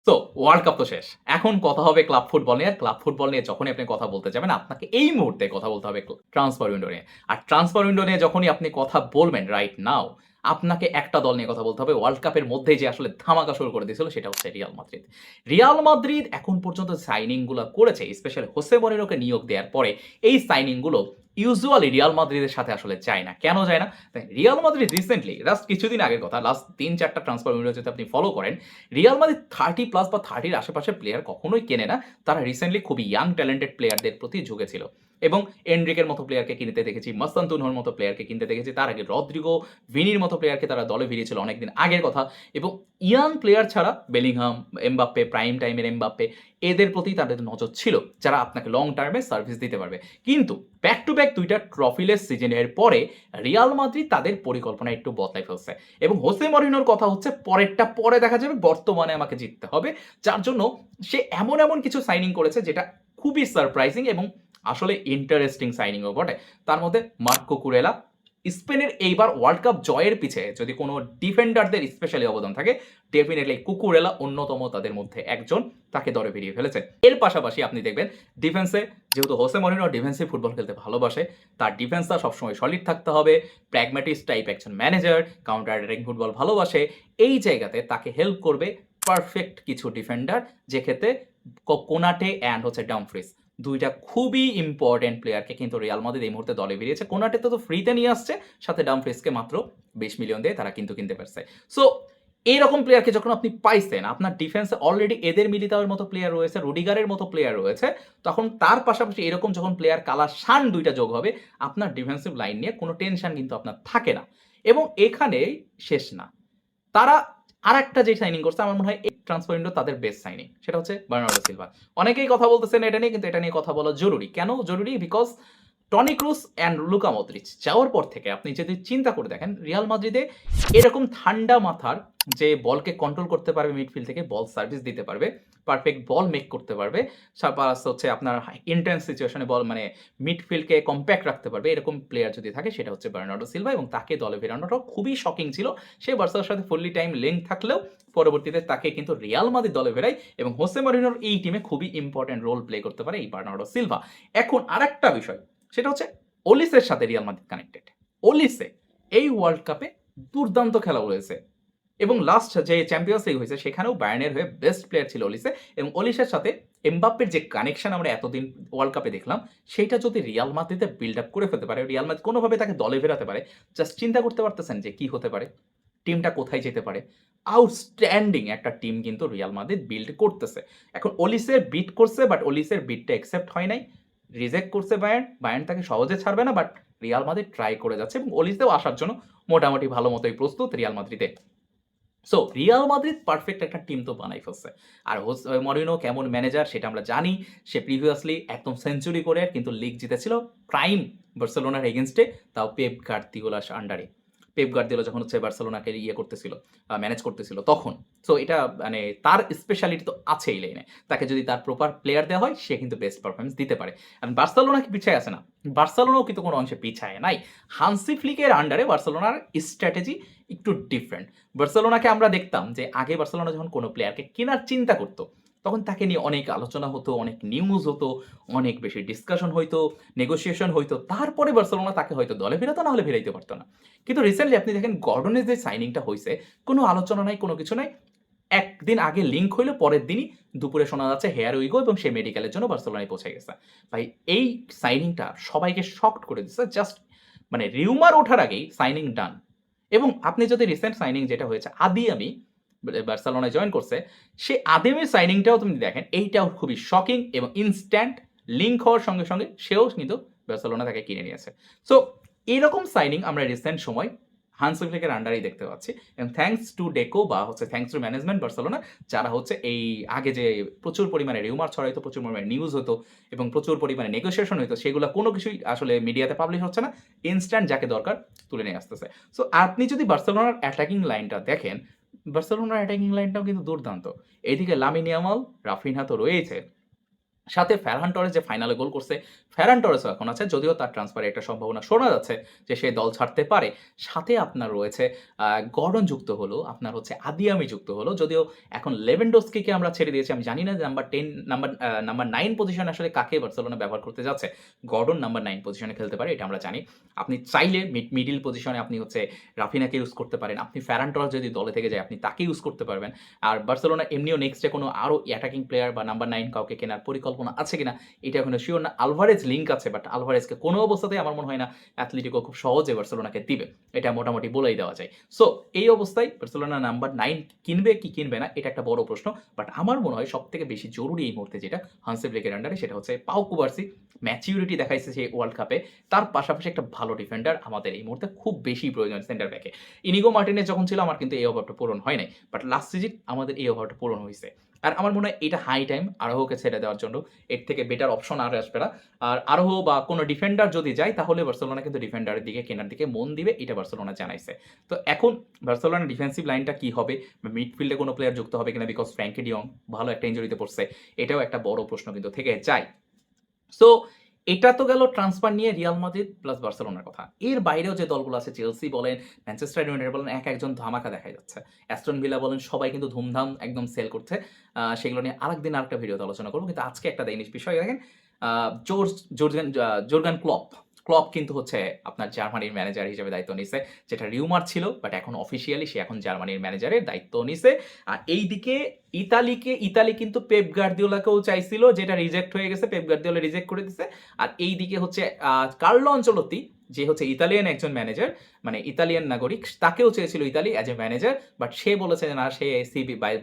তো world cup তো শেষ। এখন কথা হবে ক্লাব ফুটবল নিয়ে। ক্লাব ফুটবল নিয়ে যখনই আপনি কথা বলতে যাবেন, আপনাকে এই মুহূর্তে কথা বলতে হবে ট্রান্সফার উইন্ডো নিয়ে। আর ট্রান্সফার উইন্ডো নিয়ে যখনই আপনি কথা বলবেন রাইট নাও, আপনাকে একটা দল নিয়ে কথা বলতে হবে। ওয়ার্ল্ড কাপের মধ্যেই যে আসলে ধামাকা শুরু করে দিয়েছিল সেটা হচ্ছে রিয়াল মাদ্রিদ। রিয়াল মাদ্রিদ এখন পর্যন্ত সাইনিং গুলা করেছে, স্পেশালি হোসে মরিনোকে নিয়োগ দেওয়ার পরে এই সাইনিং গুলো ইউজুয়ালি রিয়াল মাদ্রিদের সাথে আসলে যায় না। কেন যায় না? রিয়াল মাদ্রিদ রিসেন্টলি লাস্ট কিছুদিন আগের কথা, লাস্ট ৩-৪ টা ট্রান্সফার উইন্ডো যদি আপনি ফলো করেন, রিয়াল মাদ্রিদ 30 প্লাস বা 30 এর আশেপাশের প্লেয়ার কখনোই কেনে না। তারা রিসেন্টলি খুবই ইয়াং ট্যালেন্টেড প্লেয়ারদের প্রতি ঝুঁকেছিল। এবং এনরিকের মতো প্লেয়ারকে কিনতে দেখেছি, মাস্তানতুনহর মতো প্লেয়ারকে কিনতে দেখেছি। তার আগে রদ্রিগো, ভিনির মতো প্লেয়ারকে তারা দলে ভিড়িয়েছিল অনেকদিন আগের কথা। এবং ইয়াং প্লেয়ার ছাড়া বেলিংহাম, এমবাপ্পে, প্রাইম টাইমের এমবাপ্পে, এদের প্রতি তাদের নজর ছিল, যারা আপনাকে লং টার্মে সার্ভিস দিতে পারবে। কিন্তু ব্যাক টু ব্যাক ২টা ট্রফিলেস সিজনের পরে রিয়াল মাদ্রিদ তাদের পরিকল্পনা একটু বদলাই ফেলছে। এবং হোসে মরিনোর কথা হচ্ছে পরেরটা পরে দেখা যাবে, বর্তমানে আমাকে জিততে হবে। যার জন্য সে এমন এমন কিছু সাইনিং করেছে যেটা খুবই সারপ্রাইজিং এবং আসলে ইন্টারেস্টিং সাইনিংও বটে। তার মধ্যে মার্কো কুরেলা, স্পেনের এইবার ওয়ার্ল্ড কাপ জয়ের পিছে যদি কোনো ডিফেন্ডারদের স্পেশালি অবদান থাকে, ডেফিনেটলি কুকুরেলা অন্যতম তাদের মধ্যে একজন, তাকে দরে বেরিয়ে ফেলেছে। এর পাশাপাশি আপনি দেখবেন ডিফেন্সে, যেহেতু হোসে মরিনো ডিফেন্সিভ ফুটবল খেলতে ভালোবাসে, তার ডিফেন্সটা সবসময় সলিড থাকতে হবে। প্র্যাগম্যাটিস্ট টাইপ একজন ম্যানেজার, কাউন্টার অ্যাটাকিং ফুটবল ভালোবাসে। এই জায়গাতে তাকে হেল্প করবে পারফেক্ট কিছু ডিফেন্ডার, যে ক্ষেত্রে কোনাটে অ্যান্ড হচ্ছে ডামফ্রিজ, দুইটা খুবই ইম্পর্টেন্ট প্লেয়ারকে কিন্তু রিয়াল মাদ্রিদ এই মুহূর্তে দলে বেরিয়েছে। কোনাটে তো ফ্রিতে নিয়ে আসছে, সাথে ডামফ্রিজকে মাত্র ২০ মিলিয়ন দিয়ে তারা কিন্তু কিনতে পারছে। সো এইরকম প্লেয়ারকে যখন আপনি পাইছেন, আপনার ডিফেন্সে অলরেডি এদের মিলিতাওয়ের মতো প্লেয়ার রয়েছে, রুডিগারের মতো প্লেয়ার রয়েছে, তখন তার পাশাপাশি এরকম যখন প্লেয়ার কালা শান দুইটা যোগ হবে, আপনার ডিফেন্সিভ লাইন নিয়ে কোনো টেনশন কিন্তু আপনার থাকে না। এবং এখানেই শেষ না, তারা আরেকটা যে সাইনিং করছে, আমার মনে হয় এই ট্রান্সফার উইন্ডো তাদের বেস্ট সাইনিং, সেটা হচ্ছে বার্নার্ডো সিলভা। অনেকেই কথা বলতেছেন এটা নিয়ে, কিন্তু এটা নিয়ে কথা বলা জরুরি। কেন জরুরি? Because Toni Kroos and Luka Modric যাওয়ার পর থেকে আপনি যদি চিন্তা করে দেখেন, রিয়াল মাদ্রিদে এরকম ঠান্ডা মাথার যে বলকে কন্ট্রোল করতে পারবে, মিডফিল্ড থেকে বল সার্ভিস দিতে পারবে, পারফেক্ট বল মেক করতে পারবে, প্লাস হচ্ছে আপনার ইন্টেন্স সিচুয়েশনে বল মানে মিডফিল্ডকে কম্প্যাক্ট রাখতে পারবে, এরকম প্লেয়ার যদি থাকে সেটা হচ্ছে বার্নার্ডো সিলভা। এবং তাকে দলে ফেরানোটাও খুবই শকিং ছিল। সে বার্সার সাথে ফুললি টাইম লিঙ্ক থাকলেও পরবর্তীতে তাকে কিন্তু রিয়াল মাদ্রিদ দলে ফেরায় এবং হোসে মরিনোর এই টিমে খুবই ইম্পর্টেন্ট রোল প্লে করতে পারে এই বার্নার্ডো সিলভা। এখন আরেকটা বিষয়, সেটা হচ্ছে ওলিসের সাথে রিয়াল মাদ্রিদ কানেক্টেড। ওলিসে এই ওয়ার্ল্ড কাপে দুর্দান্ত খেলা হয়েছে এবং লাস্ট যে চ্যাম্পিয়ন্স লিগ হয়েছে সেখানেও বায়ার্নের হয়ে বেস্ট প্লেয়ার ছিল ওলিসে। এবং ওলিসের সাথে এমবাপ্পের যে কানেকশন আমরা এতদিন ওয়ার্ল্ড কাপে দেখলাম, সেটা যদি রিয়াল মাদ্রিদে বিল্ড আপ করে ফেলতে পারে, রিয়াল মাদ্রিদ কোনোভাবে তাকে দলে ফেরাতে পারে, জাস্ট চিন্তা করতে পারতেছেন যে কি হতে পারে, টিমটা কোথায় যেতে পারে। আউটস্ট্যান্ডিং একটা টিম কিন্তু রিয়াল মাদ্রিদ বিল্ড করতেছে। এখন ওলিসের বিট করছে, বাট ওলিসের বিটটা অ্যাকসেপ্ট হয় নাই, রিজেক্ট করছে বায়ার্ন। বায়ার্ন তাকে সহজে ছাড়বে না, বাট রিয়াল মাদ্রিদ ট্রাই করে যাচ্ছে এবং ওলিসেও আসার জন্য মোটামুটি ভালো মতোই প্রস্তুত রিয়াল মাদ্রিদে। সো রিয়াল মাদ্রিদ পারফেক্ট একটা টিম তো বানাই ফেলছে। আর মরিনো কেমন ম্যানেজার সেটা আমরা জানি। সে প্রিভিয়াসলি একদম সেঞ্চুরি করে কিন্তু লিগ জিতেছিল প্রাইম বার্সেলোনার এগেনস্টে, তাও পেপ গার্দিওলার আন্ডারে। পেপ গার্দিওলা যখন হচ্ছে বার্সেলোনাকে ইয়ে করতেছিল, ম্যানেজ করতেছিল তখন। সো এটা মানে তার স্পেশালিটি তো আছে এই লাইনে। তাকে যদি তার প্রপার প্লেয়ার দেওয়া হয়, সে কিন্তু বেস্ট পারফরমেন্স দিতে পারে। আর বার্সেলোনা কি পিছায় আছে না? বার্সেলোনাও কিন্তু কোনো অংশে পিছায় নাই। হানসি ফ্লিকের আন্ডারে বার্সেলোনার স্ট্র্যাটেজি একটু ডিফারেন্ট। বার্সেলোনাকে আমরা দেখতাম যে আগে বার্সেলোনা যখন কোনো প্লেয়ারকে কেনার চিন্তা করতো, তখন তাকে নিয়ে অনেক আলোচনা হতো, অনেক নিউজ হতো, অনেক বেশি ডিসকাশন হইতো, নেগোসিয়েশন হইতো, তারপরে বার্সেলোনা তাকে হয়তো দলে ফেরাতো, না হলে ফেরাইতে পারতো না। কিন্তু রিসেন্টলি আপনি দেখেন গর্ডনের যে সাইনিংটা হয়েছে, কোনো আলোচনা নাই, কোনো কিছু নাই, একদিন আগে লিঙ্ক হইলো, পরের দিনই দুপুরে শোনা যাচ্ছে হেয়ার উইগো এবং সে মেডিকেলের জন্য বার্সেলোনায় পৌঁছে গেছে। ভাই এই সাইনিংটা সবাইকে শকড করে দিচ্ছে। জাস্ট মানে রিউমার ওঠার আগেই সাইনিং ডান। এবং আপনি যদি রিসেন্ট সাইনিং যেটা হয়েছে, আদিয়ামি বার্সেলোনায় জয়েন করছে, সে আদিয়ামির সাইনিংটাও তুমি দেখেন, এইটাও খুবই শকিং এবং ইনস্ট্যান্ট লিঙ্ক হওয়ার সঙ্গে সঙ্গে সেও কিন্তু বার্সেলোনা তাকে কিনে নিয়েছে। সো এরকম সাইনিং আমরা রিসেন্ট সময় হান্স ফ্লিকের আন্ডারেই দেখতে পাচ্ছি। এবং থ্যাঙ্কস টু ডেকো বা হচ্ছে থ্যাঙ্কস টু ম্যানেজমেন্ট বার্সেলোনা, যারা হচ্ছে এই আগে যে প্রচুর পরিমাণে রিউমার ছড়াইতো, প্রচুর পরিমাণে নিউজ হতো এবং প্রচুর পরিমাণে নেগোসিয়েশন হতো, সেগুলো কোনো কিছুই আসলে মিডিয়াতে পাবলিশ হচ্ছে না, ইনস্ট্যান্ট যাকে দরকার তুলে নিয়ে আসতেছে। সো আপনি যদি বার্সেলোনার অ্যাটাকিং লাইনটা দেখেন, বার্সেলোনার অ্যাটাকিং লাইনটাও কিন্তু দুর্দান্ত। এইদিকে লামিন ইয়ামাল, রাফিনহা তো রয়েছে, সাথে ফেরহান টরেস যে ফাইনালে গোল করছে, ফেরহান টরেসও এখন আছে। যদিও তার ট্রান্সফারের একটা সম্ভাবনা শোনা যাচ্ছে যে সে দল ছাড়তে পারে। সাথে আপনার রয়েছে গর্ডন যুক্ত হলো, আপনার হচ্ছে আদিয়ামি যুক্ত হলো। যদিও এখন লেভেনডস্কিকে আমরা ছেড়ে দিয়েছি। আমি জানি না যে নাম্বার 9 পজিশনে আসলে কাকে বার্সেলোনা ব্যবহার করতে যাচ্ছে। গর্ডন নাম্বার 9 পজিশনে খেলতে পারে, এটা আমরা জানি। আপনি চাইলে মিডল পজিশনে আপনি হচ্ছে রাফিনাকে ইউজ করতে পারেন। আপনি ফেরহান টরেস যদি দলে থেকে যায়, আপনি তাকে ইউজ করতে পারবেন। আর বার্সেলোনা এমনিও নেক্সটে কোনো আরো অ্যাটাকিং প্লেয়ার বা নাম্বার 9 কাউকে কেনার পরিকল্পনা আছে কিনা এটা এখনো সিওর না। আলভারেজ লিঙ্ক আছে, বাট আলভারেজকে কোনো অবস্থাতেই আমার মনে হয় না অ্যাথলেটিকো খুব সহজে বার্সেলোনাকে দিবে। এটা মোটামুটি বলেই দেওয়া যায়। সো এই অবস্থায় বার্সেলোনা নাম্বার 9 কিনবে কি কিনবে না এটা একটা বড় প্রশ্ন। বাট আমার মনে হয় সবথেকে বেশি জরুরি এই মুহূর্তে যেটা হান্সি ফ্লিকের আন্ডারে, সেটা হচ্ছে পাউ কুবার্সি। ম্যাচিউরিটি দেখাইছে সেই ওয়ার্ল্ড কাপে। তার পাশাপাশি একটা ভালো ডিফেন্ডার আমাদের এই মুহূর্তে খুব বেশি প্রয়োজন সেন্টার ব্যাকে। ইনিগো মার্টিনেজ যখন ছিল আমার কিন্তু এই অভাবটা পূরণ হয় নাই। বাট লাস্ট সিজন আমাদের এই অভাবটা পূরণ হইছে। আর আমার মনে হয় এটা হাই টাইম আরোহকে ছেড়ে দেওয়ার জন্য। এর থেকে বেটার অপশন আর আসবে না। আর আরোহ বা কোনো ডিফেন্ডার যদি যায় তাহলে বার্সেলোনা কিন্তু ডিফেন্ডারের দিকে কেনার দিকে মন দিবে, এটা বার্সেলোনা জানাইছে। তো এখন বার্সেলোনার ডিফেন্সিভ লাইনটা কি হবে? মিডফিল্ডে কোনো প্লেয়ার যুক্ত হবে কিনা? বিকজ ফ্র্যাঙ্কি ডিয়ং ভালো একটা ইনজুরিতে পড়ছে। এটাও একটা বড় প্রশ্ন কিন্তু থেকে যায়। সো এটা তো গেল ট্রান্সফার নিয়ে রিয়াল মাদ্রিদ প্লাস বার্সেলোনার কথা। এর বাইরেও যে দলগুলো আছে চেলসি বলেন, ম্যানচেস্টার ইউনাইটেড বলেন, একজন ধামাকা দেখা যাচ্ছে। অ্যাস্টন ভিলা বলেন, সবাই কিন্তু ধুমধাম একদম সেল করছে। সেগুলো নিয়ে আরেকদিন আরেকটা ভিডিওতে আলোচনা করব। কিন্তু আজকে একটা জিনিস বিষয় দেখেন, জোর্গান ক্লপ কিন্তু হচ্ছে আপনার জার্মানির ম্যানেজার হিসেবে দায়িত্ব নিছে। যেটা রিউমার ছিল, বাট এখন অফিসিয়ালি সে এখন জার্মানির ম্যানেজারের দায়িত্ব নিছে। আর এইদিকে ইতালি কিন্তু পেপ গার্দিওলাকেও চাইছিল, যেটা রিজেক্ট হয়ে গেছে। পেপ গার্দিওলা রিজেক্ট করে দিছে। আর এইদিকে হচ্ছে কার্লো আনচেলত্তি, যে হচ্ছে ইতালিয়ান একজন ম্যানেজার, মানে ইতালিয়ান নাগরিক, তাকেও চেয়েছিল Italy as a manager. But সে বলেছে যে না, সে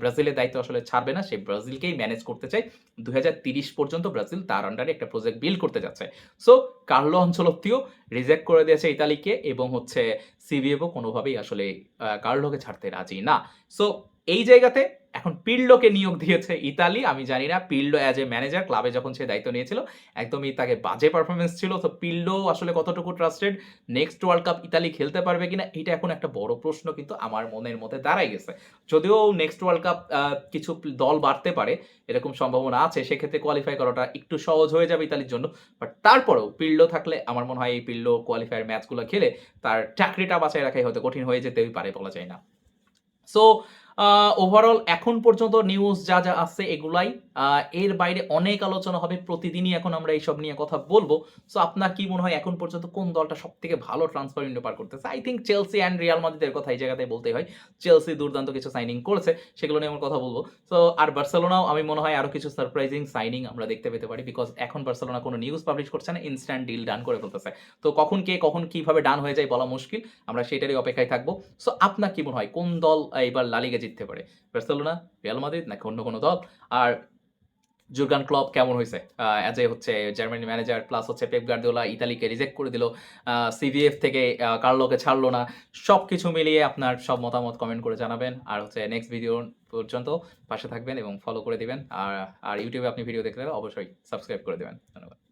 ব্রাজিলের দায়িত্ব আসলে ছাড়বে না, সে ব্রাজিলকেই ম্যানেজ করতে চায়। 2030 পর্যন্ত ব্রাজিল তার আন্ডারে একটা প্রজেক্ট বিল্ড করতে যাচ্ছে। সো কার্লো আনচেলত্তিও রিজেক্ট করে দিয়েছে ইতালিকে, এবং হচ্ছে সিভিএফও কোনোভাবেই আসলে কার্লোকে ছাড়তে রাজি না। সো এই জায়গাতে এখন পির্লোকে নিয়োগ দিয়েছে ইতালি। আমি জানি না পির্লো অ্যাজ এ ম্যানেজার ক্লাবে যখন সে দায়িত্ব নিয়েছিল একদমই তাকে বাজে পারফরমেন্স ছিল। তো পির্লো আসলে কতটুকু trusted, next world cup Italy খেলতে পারবে কিনা, এটা এখন একটা বড় প্রশ্ন কিন্তু আমার মনের মধ্যে দাঁড়াই গেছে। যদিও নেক্সট ওয়ার্ল্ড কাপ কিছু দল বাড়তে পারে, এরকম সম্ভাবনা আছে, সেক্ষেত্রে কোয়ালিফাই করাটা একটু সহজ হয়ে যাবে ইতালির জন্য। বাট তারপরেও পির্লো থাকলে আমার মনে হয় এই পির্লো কোয়ালিফায়ার ম্যাচগুলো খেলে তার চাকরিটা বাঁচায় রাখাই হয়তো কঠিন হয়ে যেতেই পারে, বলা যায় না। সো ওভারঅল এখন পর্যন্ত নিউজ যা আছে এগুলাই। এর বাইরে অনেক আলোচনা হবে, প্রতিদিনই এখন আমরা এইসব নিয়ে কথা বলবো। সো আপনার কি মনে হয় এখন পর্যন্ত কোন দলটা সবথেকে ভালো ট্রান্সফার উইন্ডো পার করতেছে? I think Chelsea and Real মাদ্রিদের কথা এই জায়গাতে বলতেই হয়। চেলসি দুর্দান্ত কিছু সাইনিং করেছে, সেগুলো নিয়ে আমরা কথা বলবো। সো আর বার্সেলোনাও আমি মনে হয় আরো কিছু সারপ্রাইজিং সাইনিং আমরা দেখতে পেতে পারি, বিকজ এখন বার্সেলোনা কোনো নিউজ পাবলিশ করছে না, ইনস্ট্যান্ট ডিল ডান করে ফেলতেছে। তো কখন কিভাবে ডান হয়ে যায় বলা মুশকিল, আমরা সেটারই অপেক্ষায় থাকবো। সো আপনার কি মনে হয় কোন দল এবার লা লিগা জিততে পারে? বার্সেলোনা, রিয়াল মাদ্রিদ নাকি অন্য কোনো দল? আর জুর্গান ক্লপ কেমন হইছে? অ্যাজ এ হচ্ছে জার্মানি ম্যানেজার, প্লাস হচ্ছে পেপ গার্দিওলা ইতালিকে রিজেক্ট করে দিল। সিভিএফ থেকে কার্লোকে ছাড়লো না। সবকিছু মিলিয়ে আপনার সব মতামত কমেন্ট করে জানাবেন। আর হচ্ছে নেক্সট ভিডিও পর্যন্ত পাশে থাকবেন এবং ফলো করে দিবেন। আর ইউটিউবে আপনি ভিডিও দেখলে অবশ্যই সাবস্ক্রাইব করে দিবেন। ধন্যবাদ।